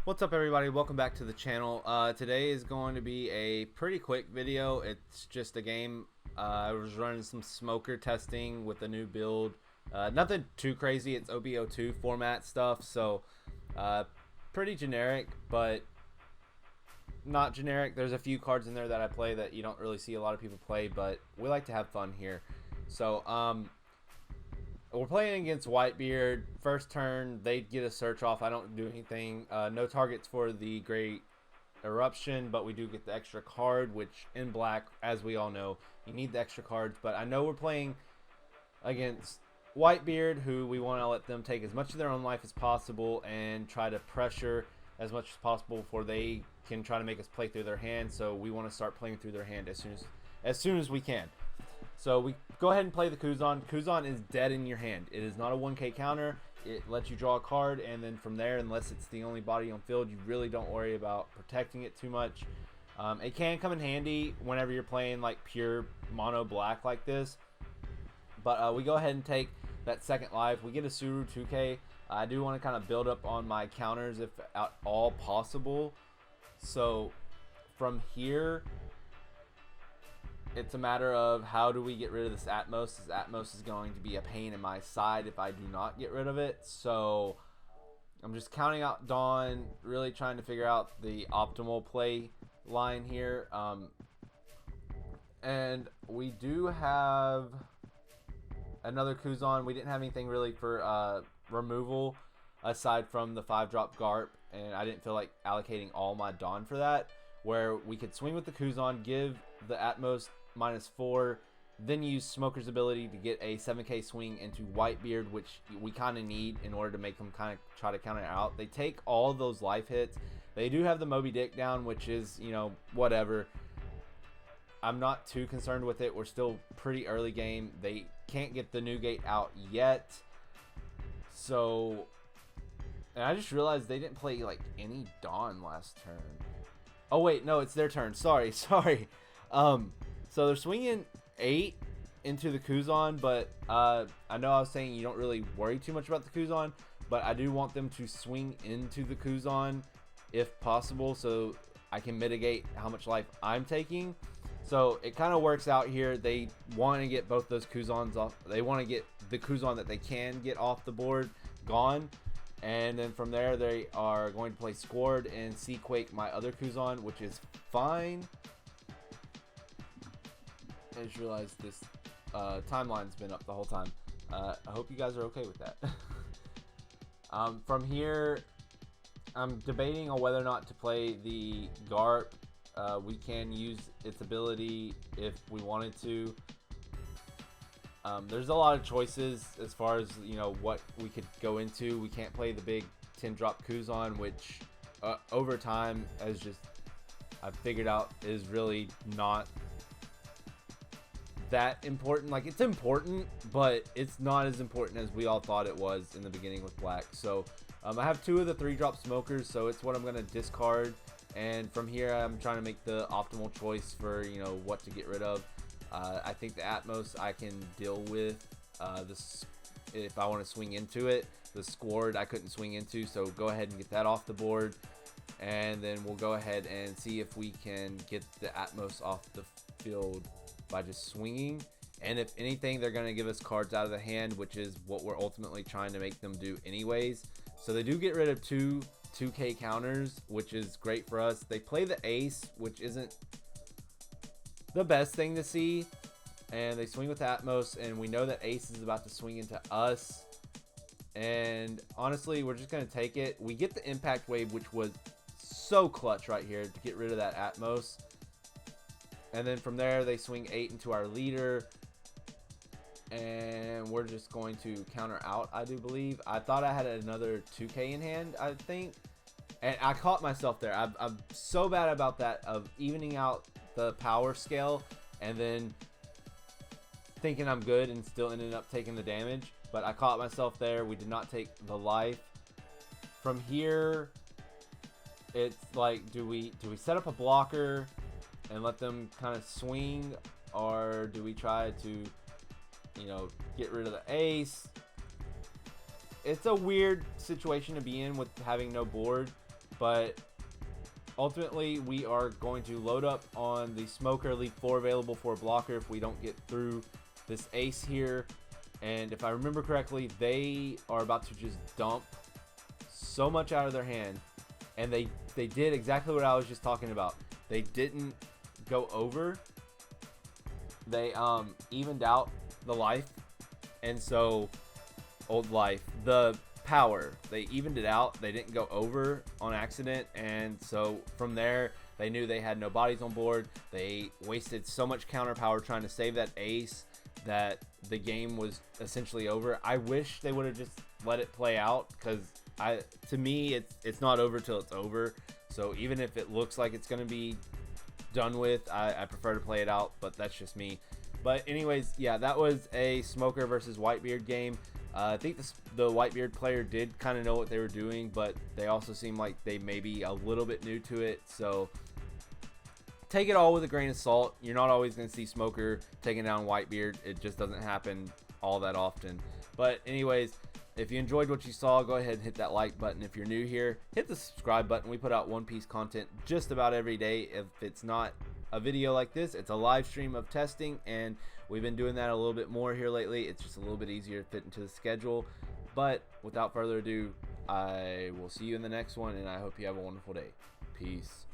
What's up, everybody? Welcome back to the channel. Today is going to be a pretty quick video. It's just a game. I was running some Smoker testing with a new build. Nothing too crazy. It's OBO2 format stuff, so pretty generic, but not generic. There's a few cards in there that I play that you don't really see a lot of people play, but we like to have fun here. So we're playing against Whitebeard. First turn, they get a search off. I don't do anything. No targets for the Great Eruption, but we do get the extra card, which in black, as we all know, you need the extra cards. But I know we're playing against Whitebeard, who we want to let them take as much of their own life as possible and try to pressure as much as possible before they can try to make us play through their hand. So we want to start playing through their hand as soon as we can. So we go ahead and play the Kuzan. Kuzan is dead in your hand. It is not a 1K counter. It lets you draw a card, and then from there, unless it's the only body on field, you really don't worry about protecting it too much. It can come in handy whenever you're playing like pure mono black like this. But we go ahead and take that second life. We get a Suru 2K. I do want to kind of build up on my counters if at all possible. So from here, it's a matter of how do we get rid of this Atmos. This Atmos is going to be a pain in my side if I do not get rid of it. So I'm just counting out Dawn, really trying to figure out the optimal play line here. And we do have another Kuzan. We didn't have anything really for removal aside from the 5-drop Garp, and I didn't feel like allocating all my Dawn for that, where we could swing with the Kuzan, give the Atmos -4, then use Smoker's ability to get a 7K swing into Whitebeard, which we kind of need in order to make them kind of try to counter it out. They take all of those life hits. They do have the Moby Dick down, which is, you know, whatever. I'm not too concerned with it. We're still pretty early game. They can't get the new gate out yet. So, and I just realized they didn't play like any Dawn last turn. Oh wait, no, it's their turn. Sorry. So they're swinging 8 into the Kuzan, but I know I was saying you don't really worry too much about the Kuzan, but I do want them to swing into the Kuzan if possible, so I can mitigate how much life I'm taking. So it kind of works out here. They want to get both those Kuzans off. They want to get the Kuzan that they can get off the board gone. And then from there, they are going to play Squard and Seaquake, my other Kuzan, which is fine. I just realized this timeline's been up the whole time. I hope you guys are okay with that. From here, I'm debating on whether or not to play the Garp. We can use its ability if we wanted to. There's a lot of choices as far as, you know, what we could go into. We can't play the big 10-drop Kuzan, which over time, as just I've figured out, is really not that important. Like, it's important, but it's not as important as we all thought it was in the beginning with black. So I have 2 of the 3-drop Smokers, so it's what I'm going to discard. And from here, I'm trying to make the optimal choice for, you know, what to get rid of. I think the Atmos I can deal with. This, if I want to swing into it. The Squard I couldn't swing into, so go ahead and get that off the board. And then we'll go ahead and see if we can get the Atmos off the field by just swinging. And if anything, they're going to give us cards out of the hand, which is what we're ultimately trying to make them do anyways. So they do get rid of 2 2K counters, which is great for us. They play the Ace, which isn't the best thing to see, and they swing with Atmos, and we know that Ace is about to swing into us, and honestly, we're just going to take it. We get the Impact Wave, which was so clutch right here to get rid of that Atmos. And then from there, they swing 8 into our leader, and we're just going to counter out, I do believe. I thought I had another 2K in hand, I think, and I caught myself there. I'm so bad about that, of evening out the power scale and then thinking I'm good and still ended up taking the damage. But I caught myself there. We did not take the life. From here, it's like, do we set up a blocker and let them kind of swing, or do we try to, you know, get rid of the Ace? It's a weird situation to be in with having no board. but ultimately we are going to load up on the Smoker League 4 available for a blocker if we don't get through this ace here. And if I remember correctly, they are about to just dump so much out of their hand, and they did exactly what I was just talking about. They didn't go over. They evened out the life, and so the power, they evened it out. They didn't go over on accident, and so from there they knew they had no bodies on board. They wasted so much counter power trying to save that ace that the game was essentially over. I wish they would have just let it play out, because to me it's not over till it's over. So even if it looks like it's going to be done with, I prefer to play it out, but that's just me. But anyways, yeah, that was a Smoker versus Whitebeard game. I think the Whitebeard player did kind of know what they were doing, but they also seem like they may be a little bit new to it. So take it all with a grain of salt. You're not always going to see Smoker taking down Whitebeard. It just doesn't happen all that often. But anyways, if you enjoyed what you saw, go ahead and hit that like button. If you're new here, hit the subscribe button. We put out One Piece content just about every day. If it's not a video like this, it's a live stream of testing, and we've been doing that a little bit more here lately. It's just a little bit easier to fit into the schedule. But without further ado, I will see you in the next one, and I hope you have a wonderful day. Peace.